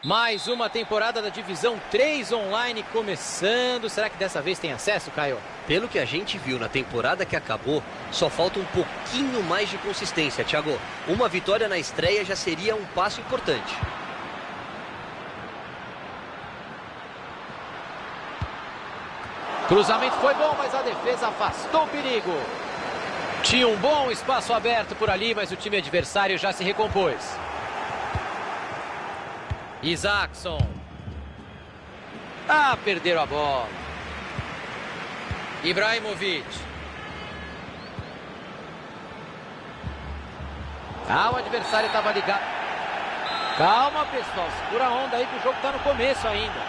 Mais uma temporada da Divisão 3 online começando. Será que dessa vez tem acesso, Caio? Pelo que a gente viu na temporada que acabou, só falta um pouquinho mais de consistência, Thiago. Uma vitória na estreia já seria um passo importante. Cruzamento foi bom, mas a defesa afastou o perigo. Tinha um bom espaço aberto por ali, mas o time adversário já se recompôs. Isaacson. Perderam a bola. Ibrahimovic. O adversário estava ligado. Calma, pessoal. Segura a onda aí que o jogo está no começo ainda.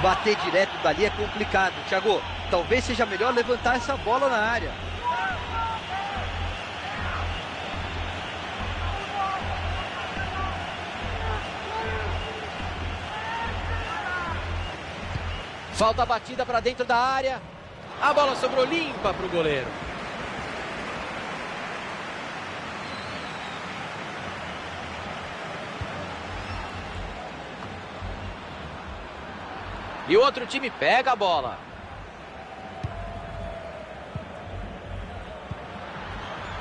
Bater direto dali é complicado, Thiago. Talvez seja melhor levantar essa bola na área. Falta batida para dentro da área. A bola sobrou limpa para o goleiro. E o outro time pega a bola.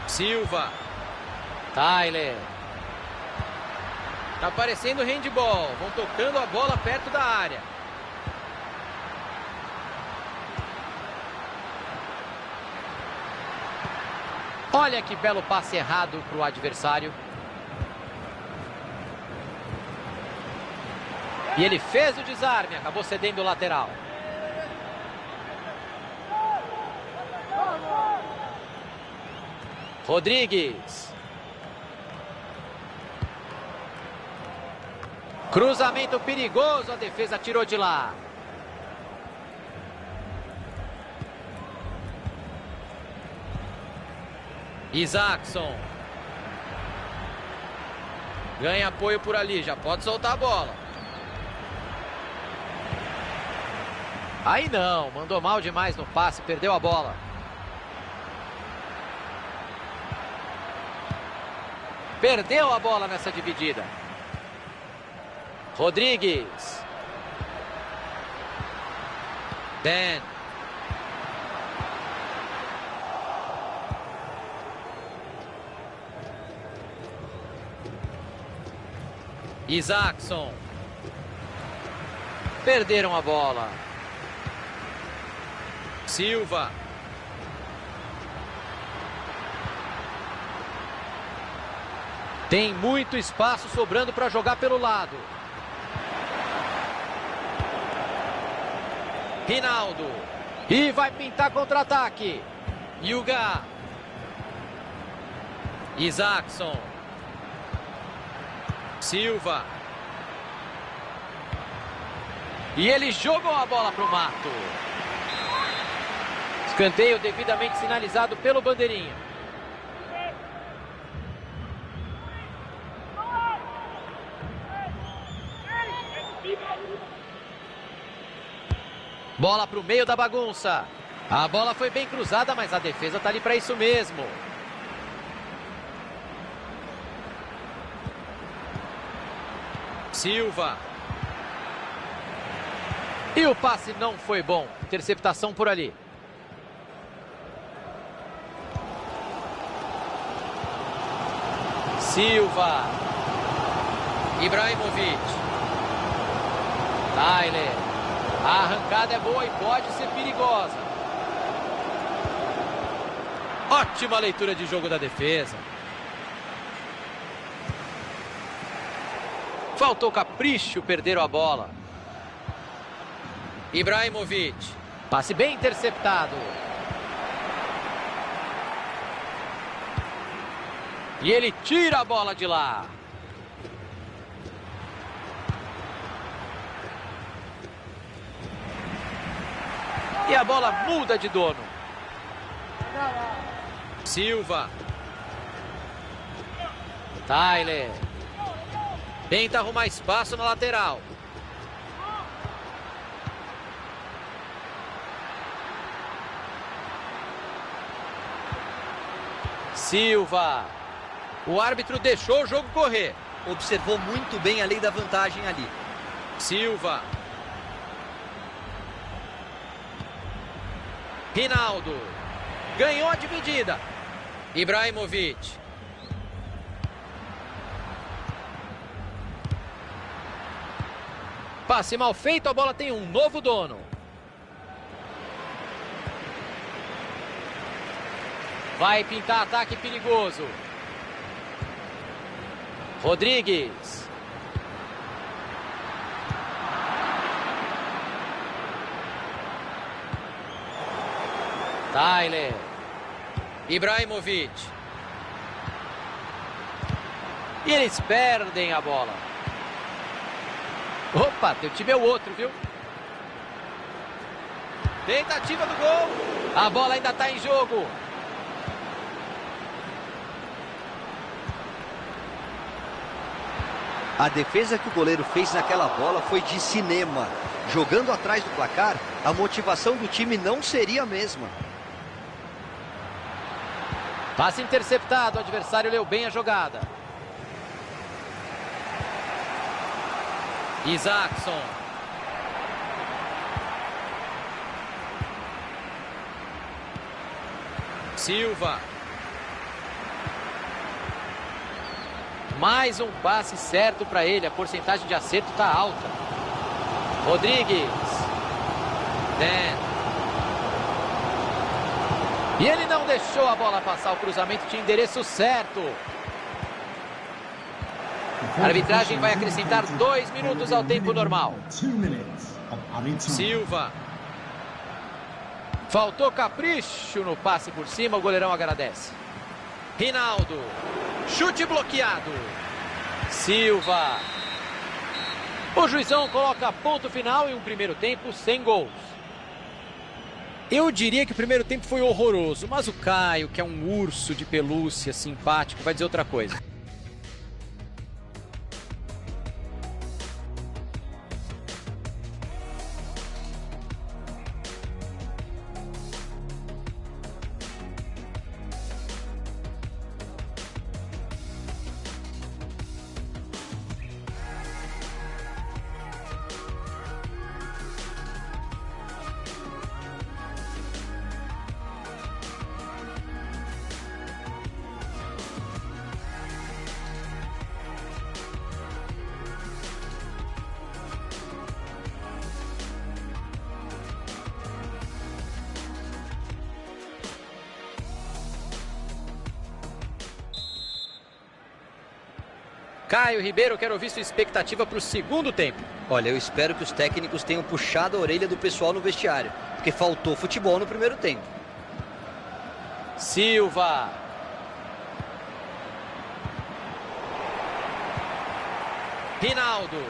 Silva. Tyler. Tá parecendo handball. Vão tocando a bola perto da área. Olha que belo passe errado para o adversário. E ele fez o desarme, acabou cedendo o lateral. Rodrigues. Cruzamento perigoso, a defesa tirou de lá. Isaacson. Ganha apoio por ali, já pode soltar a bola. Aí não, mandou mal demais no passe, perdeu a bola. Perdeu a bola nessa dividida. Rodrigues. Dan. Isaacson. Perderam a bola. Silva. Tem muito espaço sobrando para jogar pelo lado. Rinaldo. E vai pintar contra-ataque. Yuga. Isaacson. Silva. E ele jogou a bola para o mato. Escanteio devidamente sinalizado pelo bandeirinha. Bola para o meio da bagunça. A bola foi bem cruzada, mas a defesa está ali para isso mesmo. Silva. E o passe não foi bom. Interceptação por ali. Silva. Ibrahimovic. Tyler. A arrancada é boa e pode ser perigosa. Ótima leitura de jogo da defesa. Faltou capricho, perderam a bola. Ibrahimovic. Passe bem interceptado. E ele tira a bola de lá. E a bola muda de dono. Silva. Tyler. Tenta arrumar espaço na lateral. Silva. O árbitro deixou o jogo correr. observou muito bem a lei da vantagem ali. Silva. Rinaldo. Ganhou a dividida. Ibrahimovic. Passe mal feito, a bola tem um novo dono. Vai pintar ataque perigoso. Rodrigues. Tyler. Ibrahimovic. E eles perdem a bola. Opa, teu time é o outro, viu? Tentativa do gol. A bola ainda está em jogo. A defesa que o goleiro fez naquela bola foi de cinema. Jogando atrás do placar, a motivação do time não seria a mesma. Passe interceptado, o adversário leu bem a jogada. Isaacson. Silva. Mais um passe certo para ele, a porcentagem de acerto está alta. Rodrigues. E ele não deixou a bola passar, o cruzamento tinha endereço certo. A arbitragem vai acrescentar 2 minutos ao tempo normal. Silva. Faltou capricho no passe por cima, o goleirão agradece. Rinaldo. Chute bloqueado. Silva. O juizão coloca ponto final em um primeiro tempo sem gols. Eu diria que o primeiro tempo foi horroroso, mas o Caio, que é um urso de pelúcia simpático, vai dizer outra coisa. Caio Ribeiro, quero ouvir sua expectativa para o segundo tempo. Olha, eu espero que os técnicos tenham puxado a orelha do pessoal no vestiário, porque faltou futebol no primeiro tempo. Silva. Rinaldo.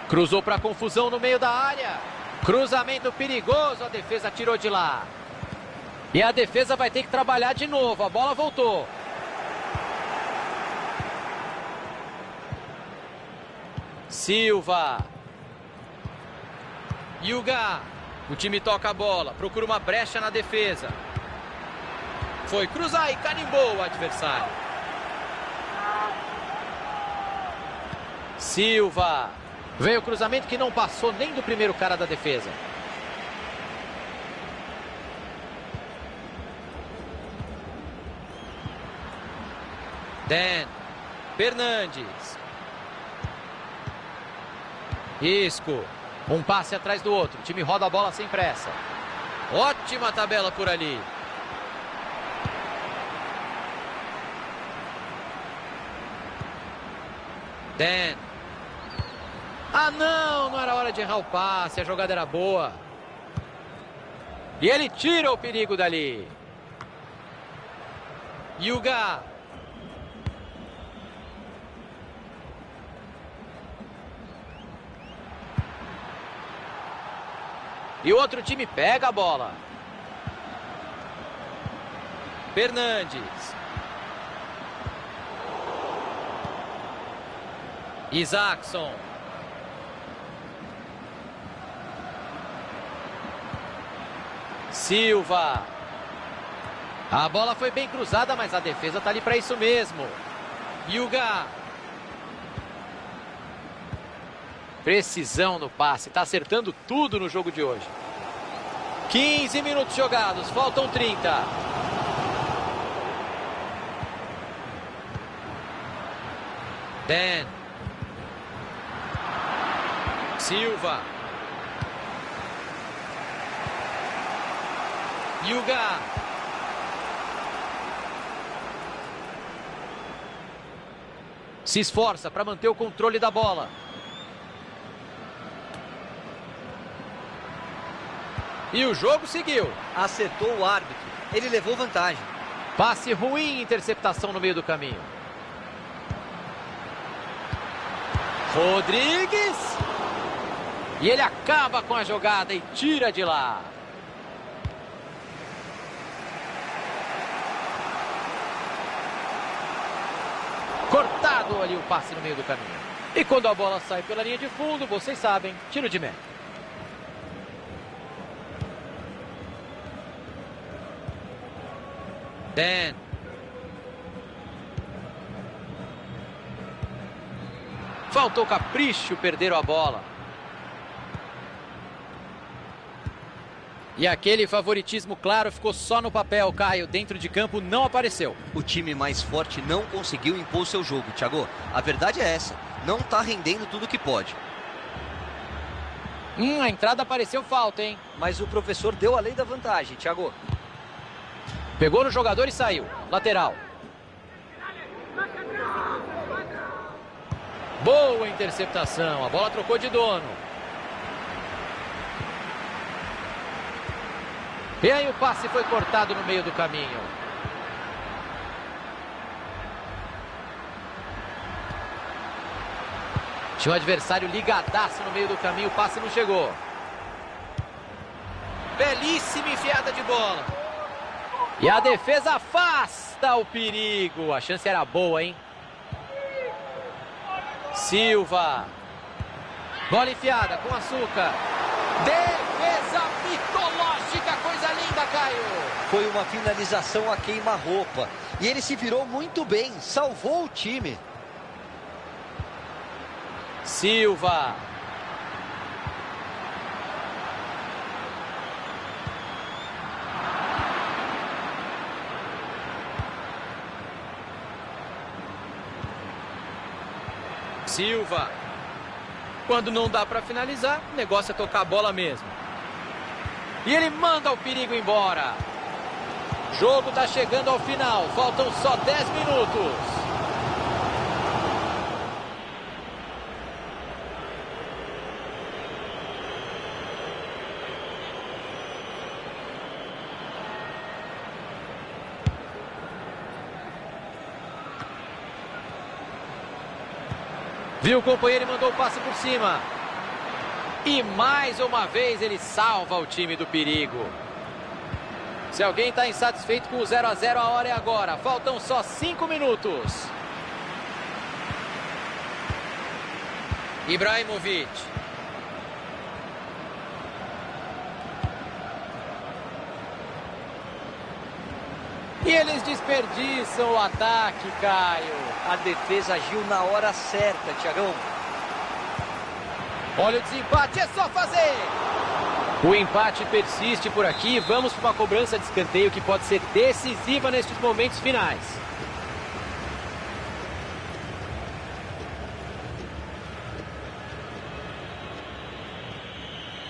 Cruzou para confusão no meio da área. Cruzamento perigoso, a defesa tirou de lá. E a defesa vai ter que trabalhar de novo, a bola voltou. Silva. Yuga. O time toca a bola, procura uma brecha na defesa. Foi cruzar e carimbou o adversário. Silva. Veio o cruzamento que não passou nem do primeiro cara da defesa. Dan. Fernandes. Isco. Um passe atrás do outro. O time roda a bola sem pressa. Ótima tabela por ali. Dan. Ah, não era hora de errar o passe. A jogada era boa. E ele tira o perigo dali. Yuga. E o outro time pega a bola. Fernandes. Isaacson. Silva. A bola foi bem cruzada, mas a defesa está ali para isso mesmo. Hyuga. Precisão no passe, está acertando tudo no jogo de hoje. 15 minutos jogados, faltam 30. Dan. Silva. Hyuga. Se esforça para manter o controle da bola. E o jogo seguiu. Acertou o árbitro. Ele levou vantagem. Passe ruim, interceptação no meio do caminho. Rodrigues. E ele acaba com a jogada e tira de lá. Cortado ali o passe no meio do caminho. E quando a bola sai pela linha de fundo, vocês sabem, tiro de meta. Dan. Faltou capricho, perderam a bola. E aquele favoritismo claro ficou só no papel, Caio. Dentro de campo não apareceu. O time mais forte não conseguiu impor seu jogo, Thiago. A verdade é essa. Não está rendendo tudo que pode. A entrada pareceu falta, hein? Mas o professor deu a lei da vantagem, Thiago. Pegou no jogador e saiu. Lateral. Boa interceptação. A bola trocou de dono. E aí o passe foi cortado no meio do caminho. Tinha um adversário ligadaço no meio do caminho. O passe não chegou. Belíssima enfiada de bola. E a defesa afasta o perigo. A chance era boa, hein? Silva. Bola enfiada com açúcar. Defesa mitológica, coisa linda, Caio. Foi uma finalização a queima-roupa. E ele se virou muito bem, salvou o time. Silva. Silva. Quando não dá para finalizar, o negócio é tocar a bola mesmo. E ele manda o perigo embora. O jogo está chegando ao final. Faltam só 10 minutos. Viu o companheiro e mandou o passe por cima. E mais uma vez ele salva o time do perigo. Se alguém está insatisfeito com o 0 a 0, a hora é agora. Faltam só 5 minutos. Ibrahimovic. E eles desperdiçam o ataque, Caio. A defesa agiu na hora certa, Thiagão. Olha o desempate, é só fazer. O empate persiste por aqui. Vamos para uma cobrança de escanteio que pode ser decisiva nestes momentos finais.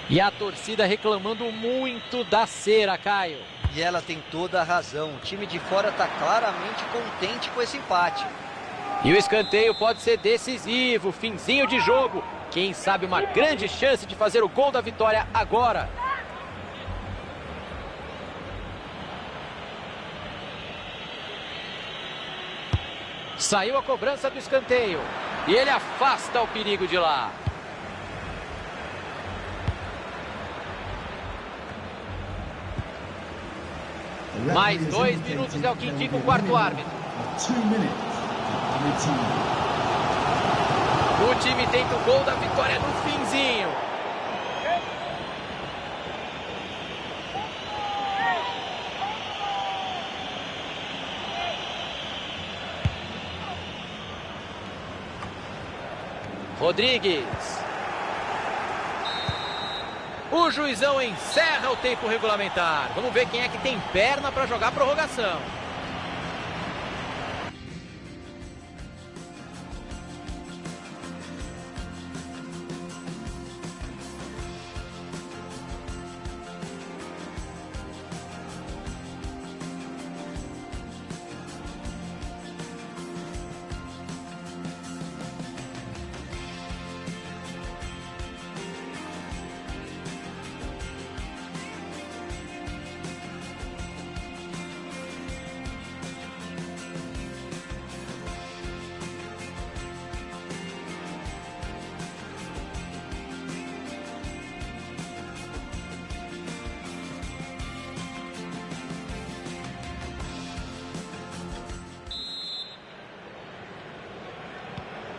E a torcida reclamando muito da cera, Caio. E ela tem toda a razão. O time de fora está claramente contente com esse empate. E o escanteio pode ser decisivo. Finzinho de jogo. Quem sabe uma grande chance de fazer o gol da vitória agora. Saiu a cobrança do escanteio. E ele afasta o perigo de lá. Mais 2 minutos é o que indica o quarto árbitro. O time tenta o gol da vitória no finzinho. Rodrigues. O juizão encerra o tempo regulamentar. Vamos ver quem é que tem perna para jogar a prorrogação.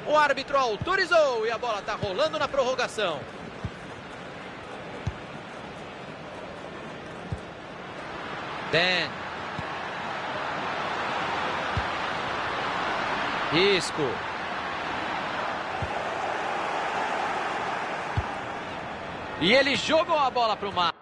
O árbitro autorizou e a bola está rolando na prorrogação. Dan. Isco. E ele jogou a bola para o mar.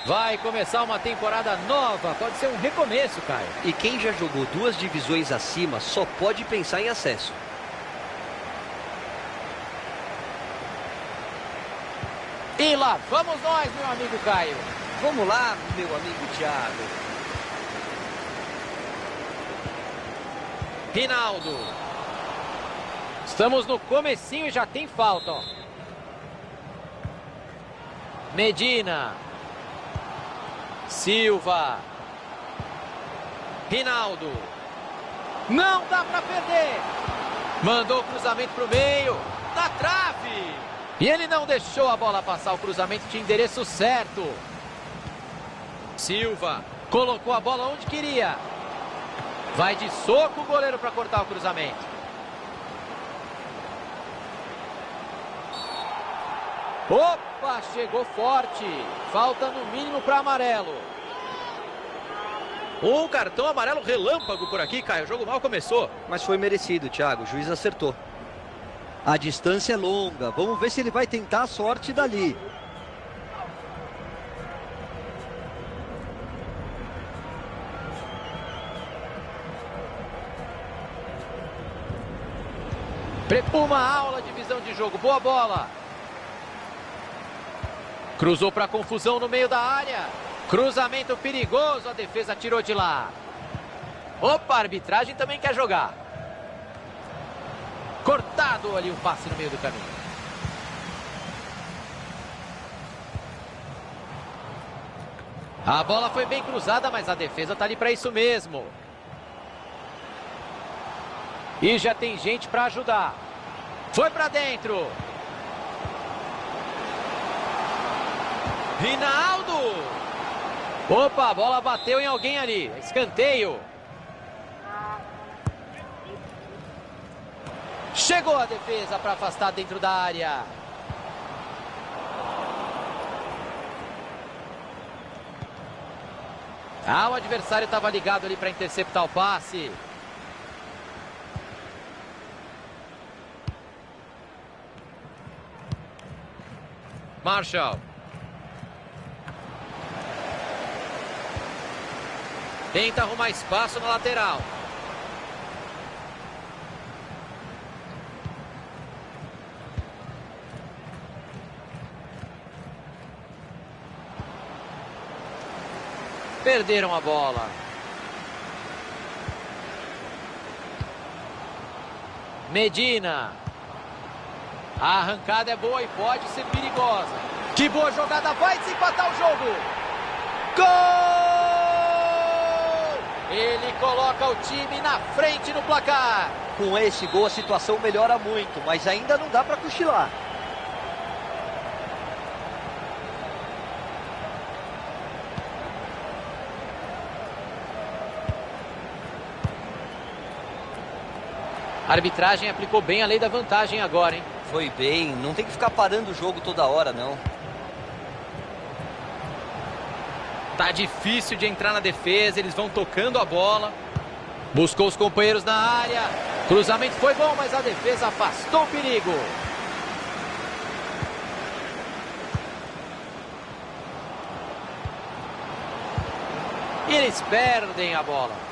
Vai começar uma temporada nova, pode ser um recomeço, Caio. E quem já jogou 2 divisões acima só pode pensar em acesso. E lá vamos nós, meu amigo Caio. Vamos lá, meu amigo Thiago. Rinaldo. Estamos no comecinho e já tem falta, ó. Medina. Silva. Rinaldo. Não dá pra perder. Mandou o cruzamento pro meio. Na trave. E ele não deixou a bola passar. O cruzamento de endereço certo. Silva. Colocou a bola onde queria. Vai de soco o goleiro para cortar o cruzamento. Opa, chegou forte. Falta no mínimo para amarelo. Um cartão amarelo relâmpago por aqui, Caio. O jogo mal começou. Mas foi merecido, Thiago. O juiz acertou. A distância é longa. Vamos ver se ele vai tentar a sorte dali. Uma aula de visão de jogo. Boa bola. Cruzou para confusão no meio da área. Cruzamento perigoso. A defesa tirou de lá. Opa, a arbitragem também quer jogar. Cortado ali o passe no meio do caminho. A bola foi bem cruzada, mas a defesa tá ali para isso mesmo. E já tem gente para ajudar. Foi para dentro. Rinaldo. Opa, a bola bateu em alguém ali. Escanteio. Chegou a defesa para afastar dentro da área. O adversário estava ligado ali para interceptar o passe. Marshall. Tenta arrumar espaço na lateral. Perderam a bola. Medina. A arrancada é boa e pode ser perigosa. Que boa jogada, vai desempatar o jogo. Gol! Ele coloca o time na frente no placar. Com esse gol a situação melhora muito, mas ainda não dá para cochilar. A arbitragem aplicou bem a lei da vantagem agora, hein? Foi bem, não tem que ficar parando o jogo toda hora, não. Tá difícil de entrar na defesa, eles vão tocando a bola. Buscou os companheiros na área. Cruzamento foi bom, mas a defesa afastou o perigo. E eles perdem a bola.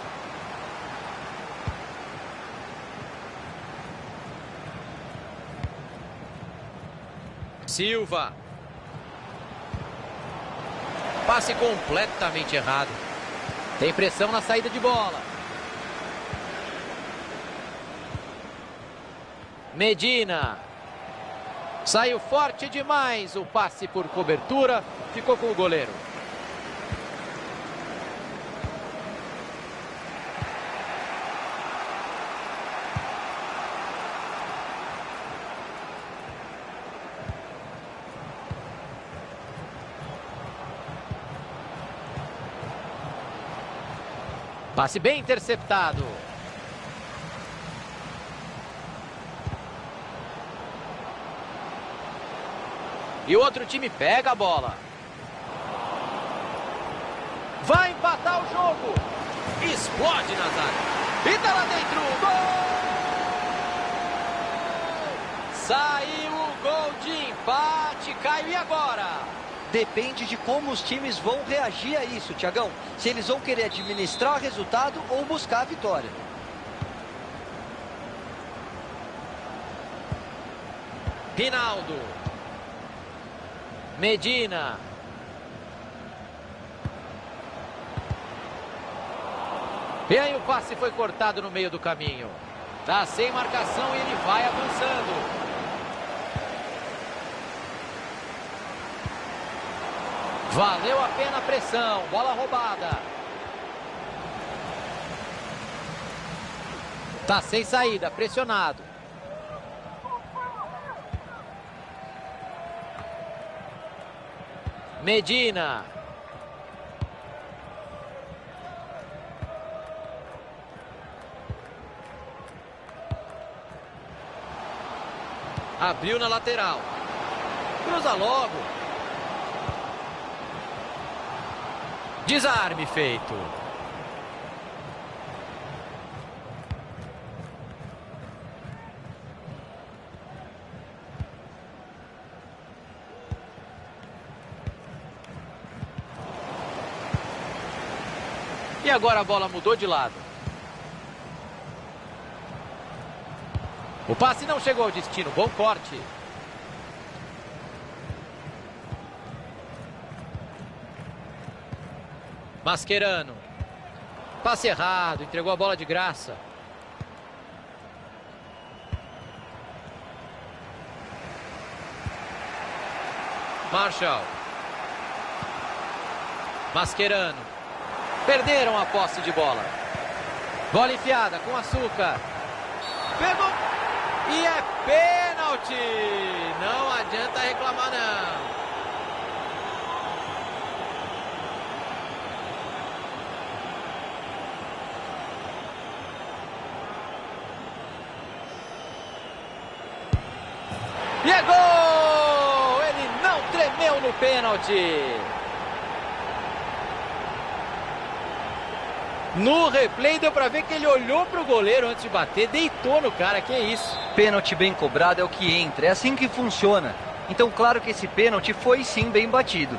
Silva. Passe completamente errado. Tem pressão na saída de bola. Medina. Saiu forte demais. O passe por cobertura ficou com o goleiro. Passe bem interceptado. E o outro time pega a bola. Vai empatar o jogo. Explode na zaga. E tá lá dentro. Gol! Saiu o gol de empate. Caio, e agora? Depende de como os times vão reagir a isso, Thiagão. Se eles vão querer administrar o resultado ou buscar a vitória. Rinaldo. Medina. E aí o passe foi cortado no meio do caminho. Tá sem marcação e ele vai avançando. Valeu a pena a pressão. Bola roubada. Tá sem saída, pressionado. Medina. Abriu na lateral. Cruza logo. Desarme feito. E agora a bola mudou de lado. O passe não chegou ao destino. Bom corte. Mascherano. Passe errado. Entregou a bola de graça. Marshall. Mascherano. Perderam a posse de bola. Bola enfiada com açúcar. Pegou. E é pênalti. Não adianta reclamar, não. E é gol! Ele não tremeu no pênalti. No replay deu pra ver que ele olhou pro goleiro antes de bater, deitou no cara, que isso. Pênalti bem cobrado é o que entra, é assim que funciona. Então claro que esse pênalti foi sim bem batido.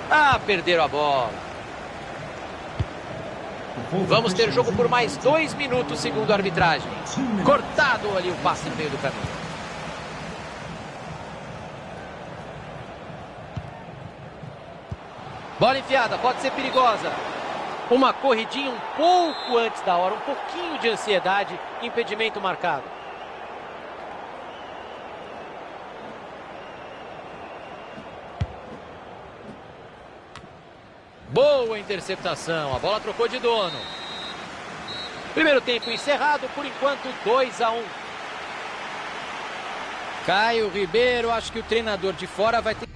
Ah, perderam a bola. Vamos ter jogo por mais 2 minutos, segundo a arbitragem. Cortado ali o passe no meio do caminho. Bola enfiada, pode ser perigosa. Uma corridinha um pouco antes da hora, um pouquinho de ansiedade, impedimento marcado. Boa interceptação, a bola trocou de dono. Primeiro tempo encerrado, por enquanto 2-1. Caio Ribeiro, acho que o treinador de fora vai ter...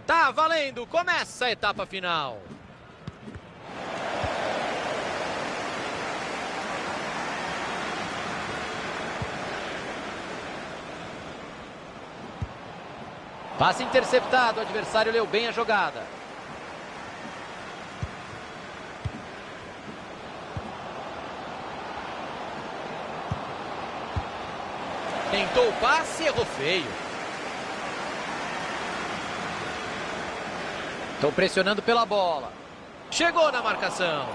Tá valendo, começa a etapa final. Passe interceptado, o adversário leu bem a jogada. Tentou o passe, errou feio. Estão pressionando pela bola. Chegou na marcação.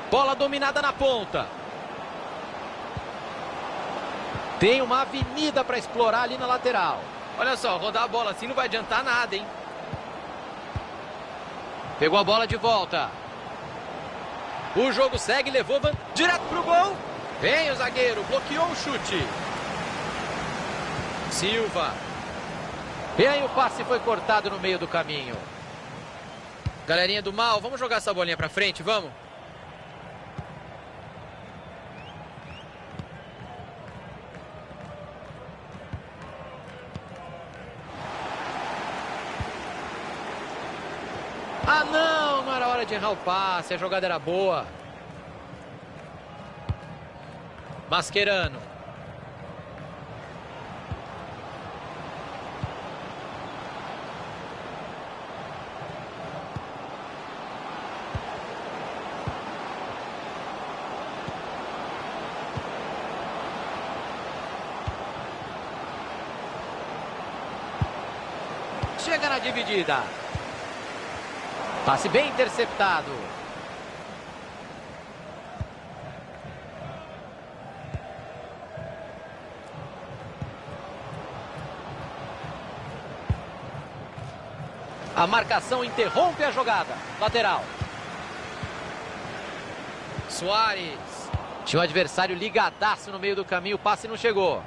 Bola dominada na ponta. Tem uma avenida para explorar ali na lateral. Olha só, rodar a bola assim não vai adiantar nada, hein? Pegou a bola de volta. O jogo segue, levou direto pro gol. Vem o zagueiro, bloqueou o chute. Silva. E aí o passe foi cortado no meio do caminho. Galerinha do mal, vamos jogar essa bolinha pra frente, vamos? Ah, não era hora de errar o passe, a jogada era boa. Mascherano. Chega na dividida. Passe bem interceptado. A marcação interrompe a jogada. Lateral. Suárez. Tinha o adversário ligadaço no meio do caminho. O passe não chegou.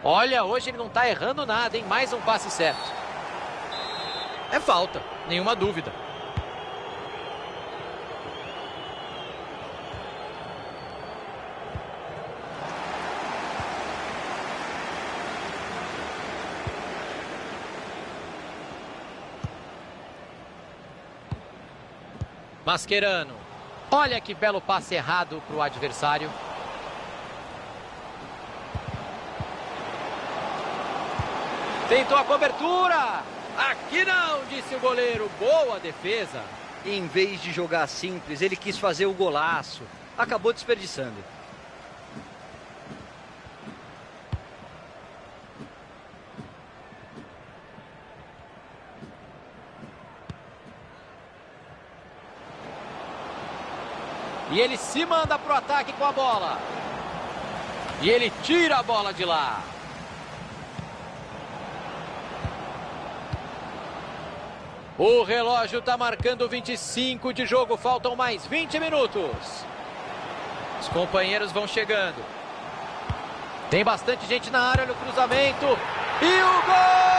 Olha, hoje ele não está errando nada, hein? Mais um passe certo. É falta, nenhuma dúvida. Mascherano. Olha que belo passe errado para o adversário. Tentou a cobertura. Aqui não, disse o goleiro. Boa defesa. Em vez de jogar simples, ele quis fazer o golaço. Acabou desperdiçando. E ele se manda pro ataque com a bola. E ele tira a bola de lá. O relógio está marcando 25 de jogo, faltam mais 20 minutos. Os companheiros vão chegando. Tem bastante gente na área no cruzamento. E o gol!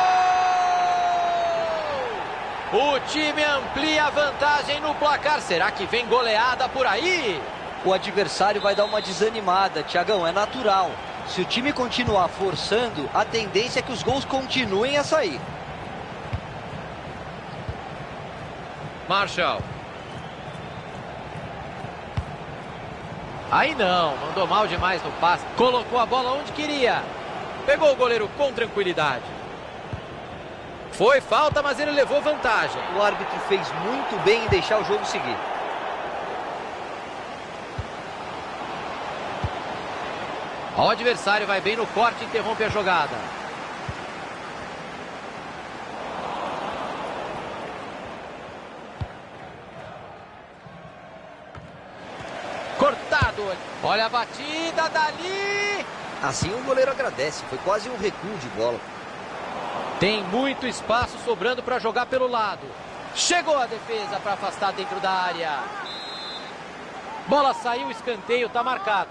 O time amplia a vantagem no placar. Será que vem goleada por aí? O adversário vai dar uma desanimada, Thiagão, é natural. Se o time continuar forçando, a tendência é que os gols continuem a sair. Marshall. Aí não, mandou mal demais no passe. Colocou a bola onde queria. Pegou o goleiro com tranquilidade. Foi falta, mas ele levou vantagem. O árbitro fez muito bem em deixar o jogo seguir. O adversário vai bem no corte e interrompe a jogada. Cortado. Olha a batida dali. Assim o goleiro agradece. Foi quase um recuo de bola. Tem muito espaço sobrando para jogar pelo lado. Chegou a defesa para afastar dentro da área. Bola saiu, escanteio, está marcado.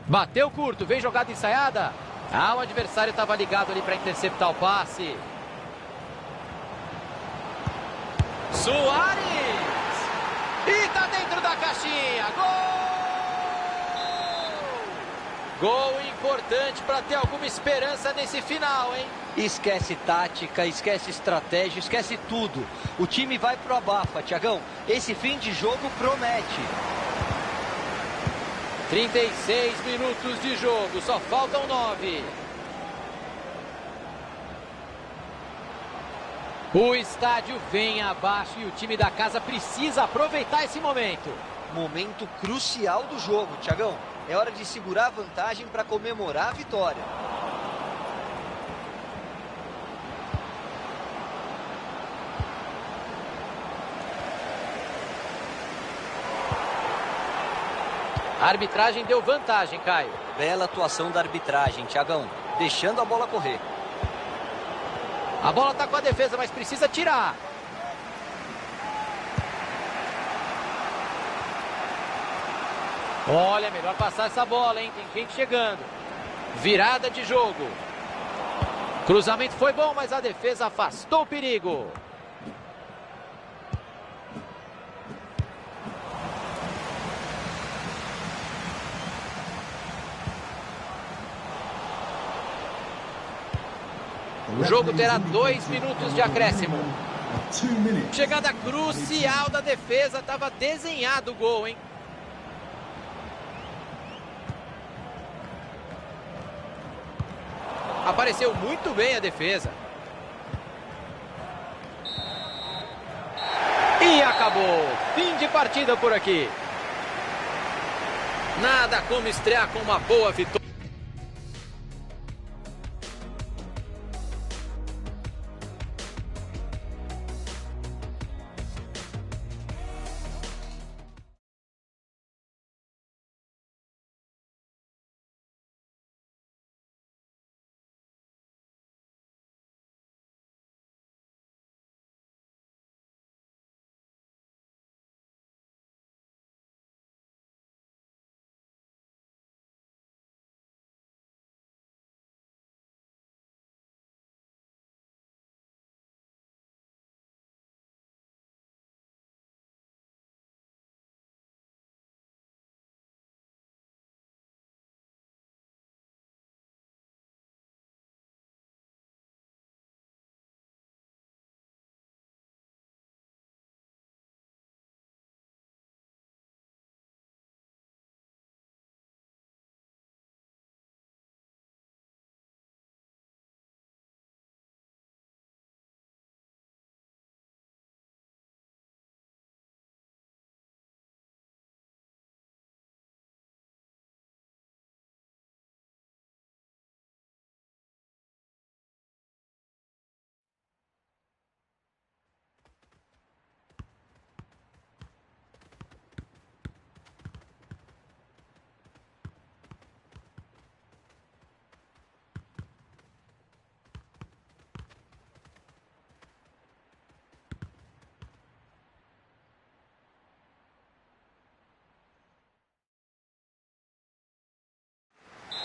Bateu curto, vem jogada ensaiada. Ah, o adversário estava ligado ali para interceptar o passe. Suárez! E tá dentro da caixinha. Gol! Gol importante para ter alguma esperança nesse final, hein? Esquece tática, esquece estratégia, esquece tudo. O time vai pro abafa, Thiagão. Esse fim de jogo promete. 36 minutos de jogo, só faltam 9. O estádio vem abaixo e o time da casa precisa aproveitar esse momento. Momento crucial do jogo, Thiagão. É hora de segurar a vantagem para comemorar a vitória. A arbitragem deu vantagem, Caio. Bela atuação da arbitragem, Thiagão. Deixando a bola correr. A bola está com a defesa, mas precisa tirar. Olha, melhor passar essa bola, hein? Tem gente chegando. Virada de jogo. Cruzamento foi bom, mas a defesa afastou o perigo. O jogo terá 2 minutos de acréscimo. Chegada crucial da defesa. Estava desenhado o gol, hein? Apareceu muito bem a defesa. E acabou. Fim de partida por aqui. Nada como estrear com uma boa vitória.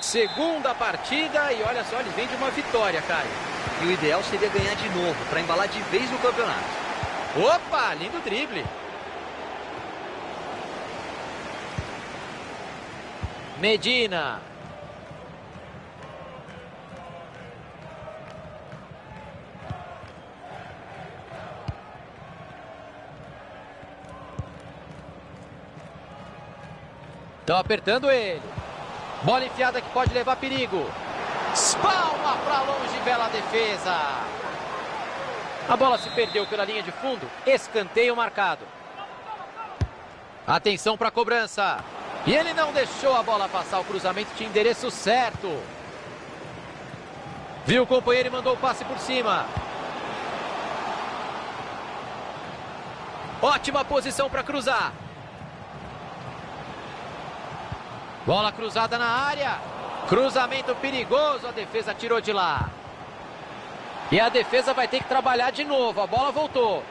Segunda partida e olha só, eles vêm de uma vitória, Caio. E o ideal seria ganhar de novo, para embalar de vez no campeonato. Opa, lindo drible. Medina. Estão apertando ele. Bola enfiada que pode levar perigo. Espalma para longe, bela defesa. A bola se perdeu pela linha de fundo. Escanteio marcado. Atenção para a cobrança. E ele não deixou a bola passar. O cruzamento tinha endereço certo. Viu o companheiro e mandou o passe por cima. Ótima posição para cruzar. Bola cruzada na área. Cruzamento perigoso. A defesa tirou de lá. E a defesa vai ter que trabalhar de novo. A bola voltou.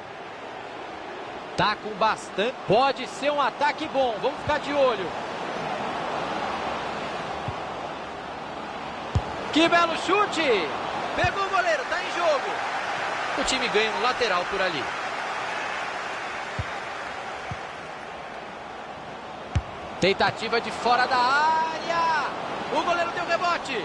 Tá com bastante. Pode ser um ataque bom. Vamos ficar de olho. Que belo chute. Pegou o goleiro. Tá em jogo. O time ganha um lateral por ali. Tentativa de fora da área. O goleiro deu rebote.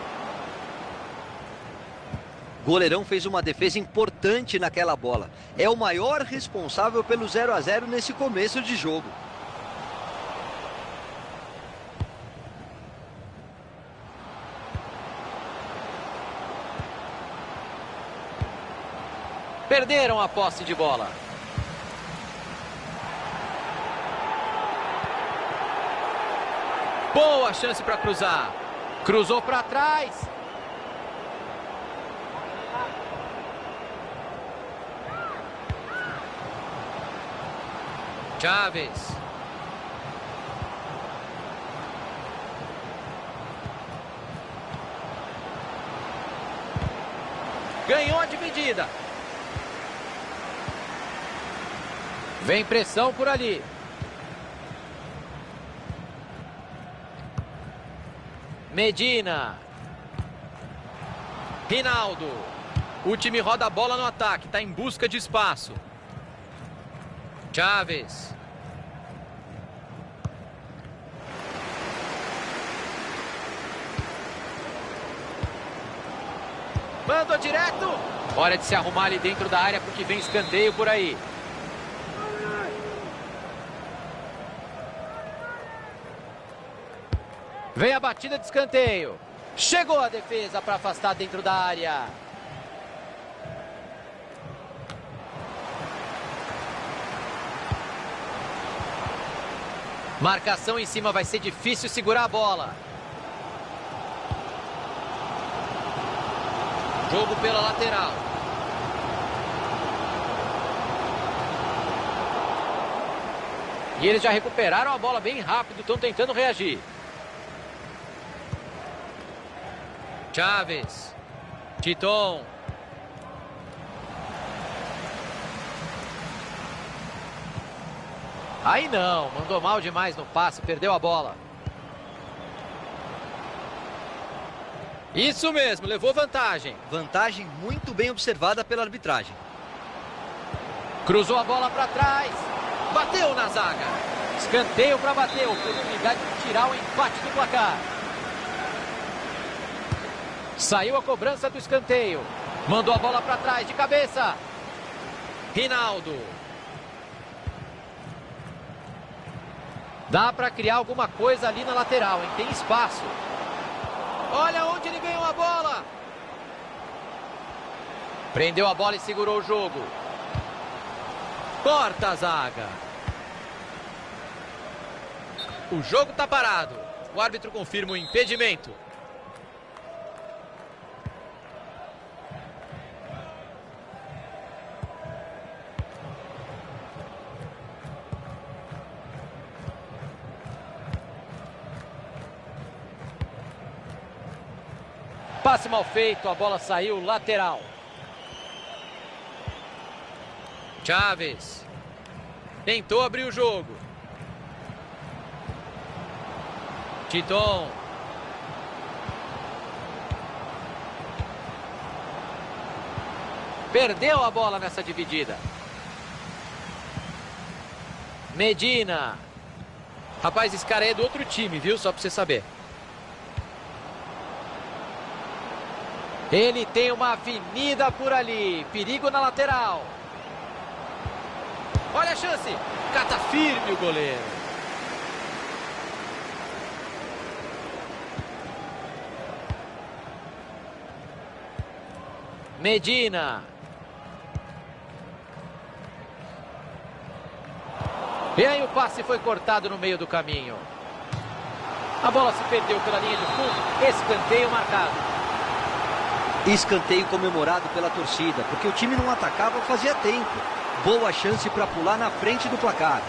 Goleirão fez uma defesa importante naquela bola. É o maior responsável pelo 0-0 nesse começo de jogo. Perderam a posse de bola. Boa chance para cruzar. Cruzou para trás. Chaves. Ganhou a dividida. Vem pressão por ali. Medina. Rinaldo. O time roda a bola no ataque. Está em busca de espaço. Chaves. Mandou direto. Hora de se arrumar ali dentro da área porque vem escanteio por aí. Vem a batida de escanteio. Chegou a defesa para afastar dentro da área. Marcação em cima, vai ser difícil segurar a bola. Jogo pela lateral. E eles já recuperaram a bola bem rápido, estão tentando reagir. Chaves. Titon. Aí não, mandou mal demais no passe, perdeu a bola. Isso mesmo, levou vantagem. Vantagem muito bem observada pela arbitragem. Cruzou a bola para trás. Bateu na zaga. Escanteio para bater, oportunidade de tirar o empate do placar. Saiu a cobrança do escanteio. Mandou a bola para trás de cabeça. Rinaldo. Dá para criar alguma coisa ali na lateral, hein? Tem espaço. Olha onde ele ganhou a bola. Prendeu a bola e segurou o jogo. Corta a zaga. O jogo está parado. O árbitro confirma o impedimento. Passe mal feito, a bola saiu lateral. Chaves. Tentou abrir o jogo. Titon. Perdeu a bola nessa dividida. Medina. Rapaz, esse cara é do outro time, viu? Só pra você saber. Ele tem uma avenida por ali. Perigo na lateral. Olha a chance. Cata firme o goleiro. Medina. E aí o passe foi cortado no meio do caminho. A bola se perdeu pela linha de fundo. Escanteio marcado. Escanteio comemorado pela torcida, porque o time não atacava fazia tempo. Boa chance para pular na frente do placar.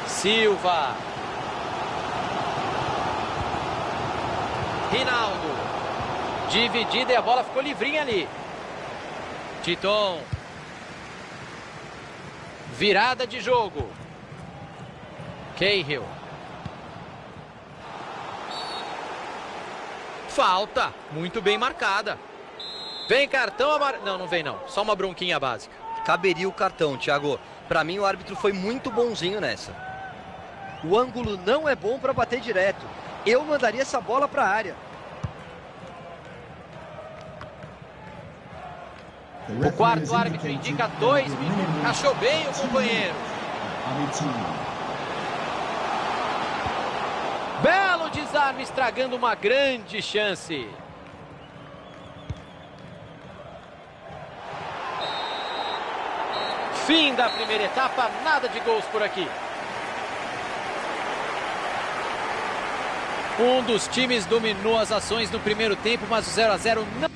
Silva. Rinaldo. Dividida e a bola ficou livrinha ali. Titon. Virada de jogo. Cahill. Falta. Muito bem marcada. Vem cartão amarelo. Não, não vem não. Só uma bronquinha básica. Caberia o cartão, Thiago. Para mim o árbitro foi muito bonzinho nessa. O ângulo não é bom para bater direto. Eu mandaria essa bola para a área. O quarto árbitro indica 2 minutos. Achou bem o companheiro. Belo desarme, estragando uma grande chance. Fim da primeira etapa, nada de gols por aqui. Um dos times dominou as ações no primeiro tempo, mas o 0 a 0 não...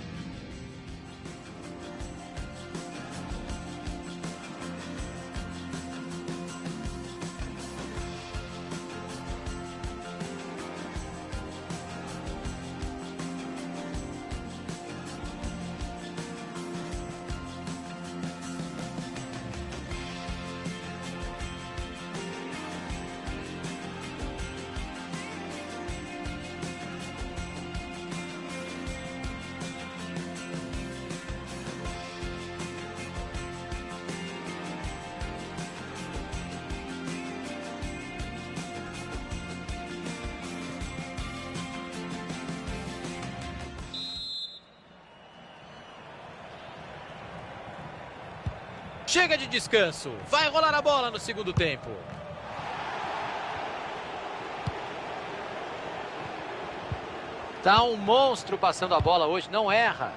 Chega de descanso. Vai rolar a bola no segundo tempo. Tá um monstro passando a bola hoje, não erra.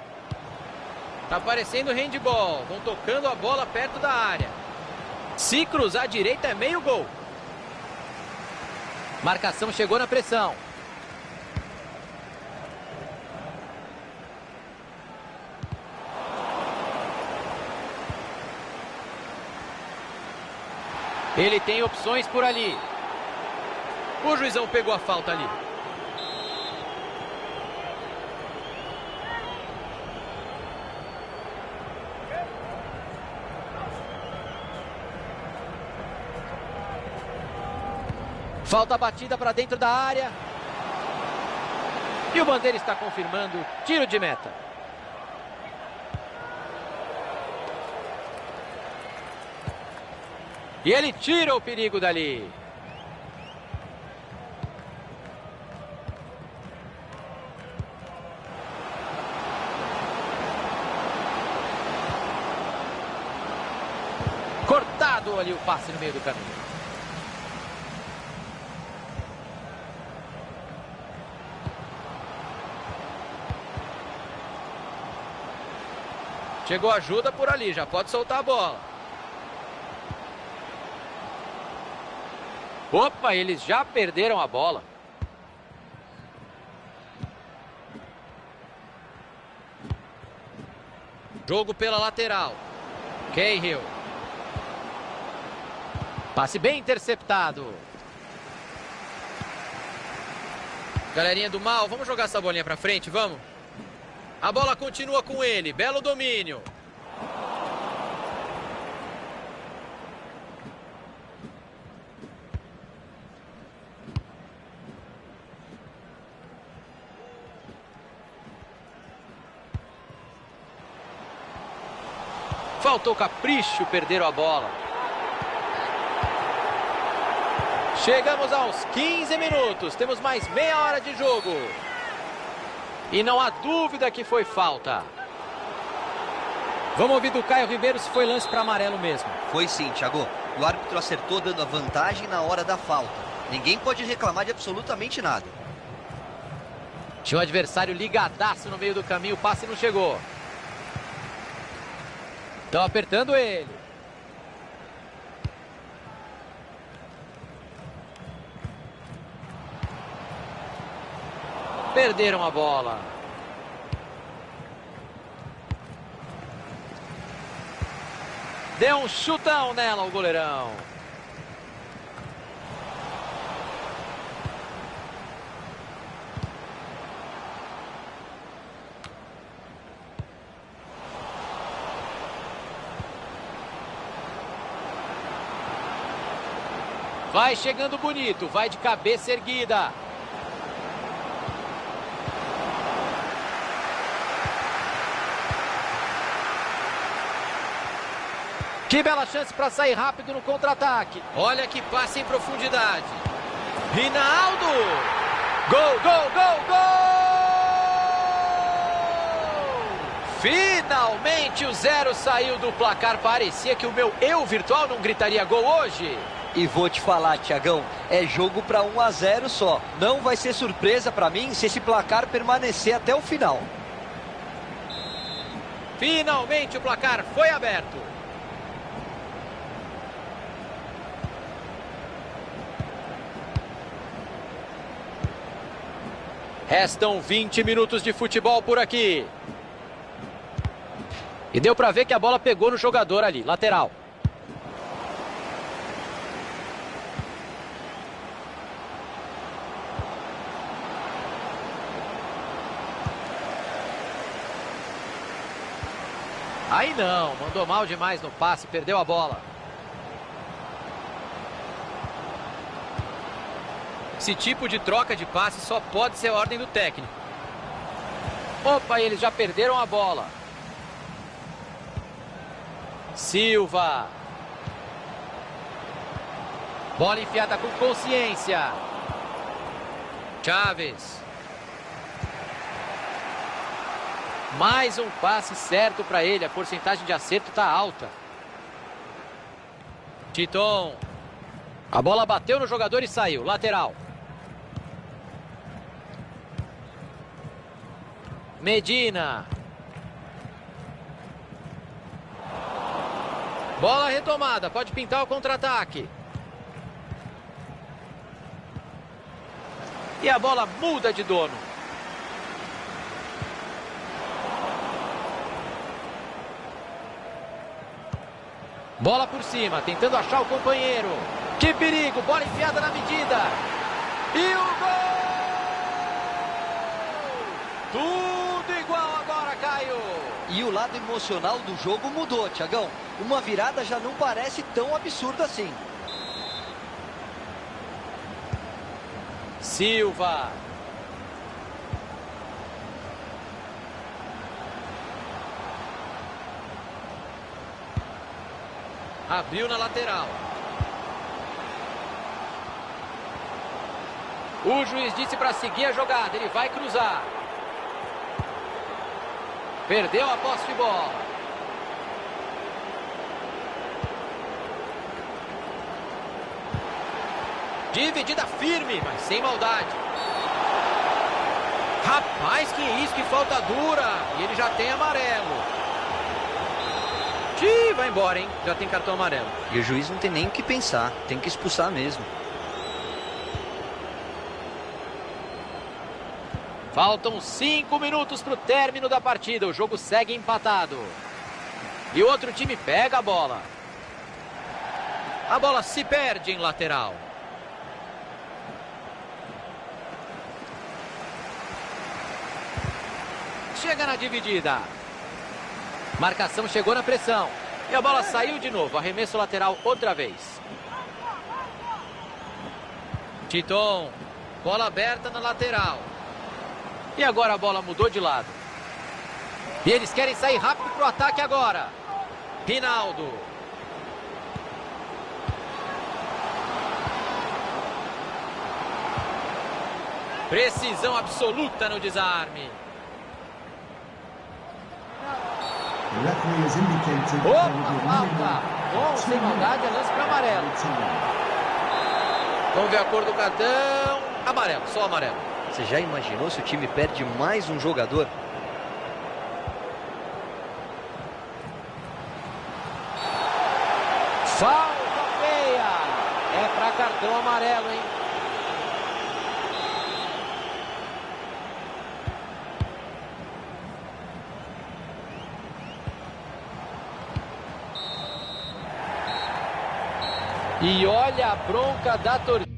Tá parecendo handball. Vão tocando a bola perto da área. Se cruzar à direita é meio gol. Marcação chegou na pressão. Ele tem opções por ali. O juizão pegou a falta ali. Falta batida para dentro da área. E o Bandeira está confirmando tiro de meta. E ele tira o perigo dali. Cortado ali o passe no meio do caminho. Chegou ajuda por ali, já pode soltar a bola. Opa, eles já perderam a bola. Jogo pela lateral. Cahill. Passe bem interceptado. Galerinha do mal, vamos jogar essa bolinha pra frente, vamos? A bola continua com ele, belo domínio. Faltou capricho, perderam a bola. Chegamos aos 15 minutos, temos mais meia hora de jogo. E não há dúvida que foi falta. Vamos ouvir do Caio Ribeiro se foi lance para amarelo mesmo. Foi sim, Thiago. O árbitro acertou dando a vantagem na hora da falta. Ninguém pode reclamar de absolutamente nada. Tinha o adversário ligadaço no meio do caminho, o passe não chegou. Estão apertando ele. Perderam a bola. Deu um chutão nela o goleirão. Vai chegando bonito, vai de cabeça erguida. Que bela chance para sair rápido no contra-ataque. Olha que passe em profundidade. Rinaldo! Gol, gol, gol, gol! Finalmente o 0 saiu do placar. Parecia que o meu eu virtual não gritaria gol hoje. E vou te falar, Thiagão, é jogo para 1-0 só. Não vai ser surpresa para mim se esse placar permanecer até o final. Finalmente o placar foi aberto. Restam 20 minutos de futebol por aqui. E deu para ver que a bola pegou no jogador ali, lateral. Aí não, mandou mal demais no passe, perdeu a bola. Esse tipo de troca de passe só pode ser ordem do técnico. Opa, eles já perderam a bola. Silva. Bola enfiada com consciência. Chaves. Mais um passe certo para ele. A porcentagem de acerto está alta. Titon. A bola bateu no jogador e saiu. Lateral. Medina. Bola retomada. Pode pintar o contra-ataque. E a bola muda de dono. Bola por cima, tentando achar o companheiro. Que perigo, bola enfiada na medida. E o gol! Tudo igual agora, Caio. E o lado emocional do jogo mudou, Thiagão. Uma virada já não parece tão absurda assim. Silva. Abriu na lateral. O juiz disse para seguir a jogada. Ele vai cruzar. Perdeu a posse de bola. Dividida firme, mas sem maldade. Rapaz, que isso, que falta dura. E ele já tem amarelo. Vai embora, hein? Já tem cartão amarelo. E o juiz não tem nem o que pensar. Tem que expulsar mesmo. Faltam 5 minutos para o término da partida. O jogo segue empatado. E o outro time pega a bola. A bola se perde em lateral. Chega na dividida. Marcação chegou na pressão. E a bola saiu de novo. Arremesso lateral outra vez. Titon. Bola aberta na lateral. E agora a bola mudou de lado. E eles querem sair rápido para o ataque agora. Rinaldo. Precisão absoluta no desarme. Opa, falta. Bom, sem maldade, é lance para amarelo. Vamos ver a cor do cartão. Amarelo, só amarelo. Você já imaginou se o time perde mais um jogador? Falta feia. É para cartão amarelo, hein? E olha a bronca da torcida.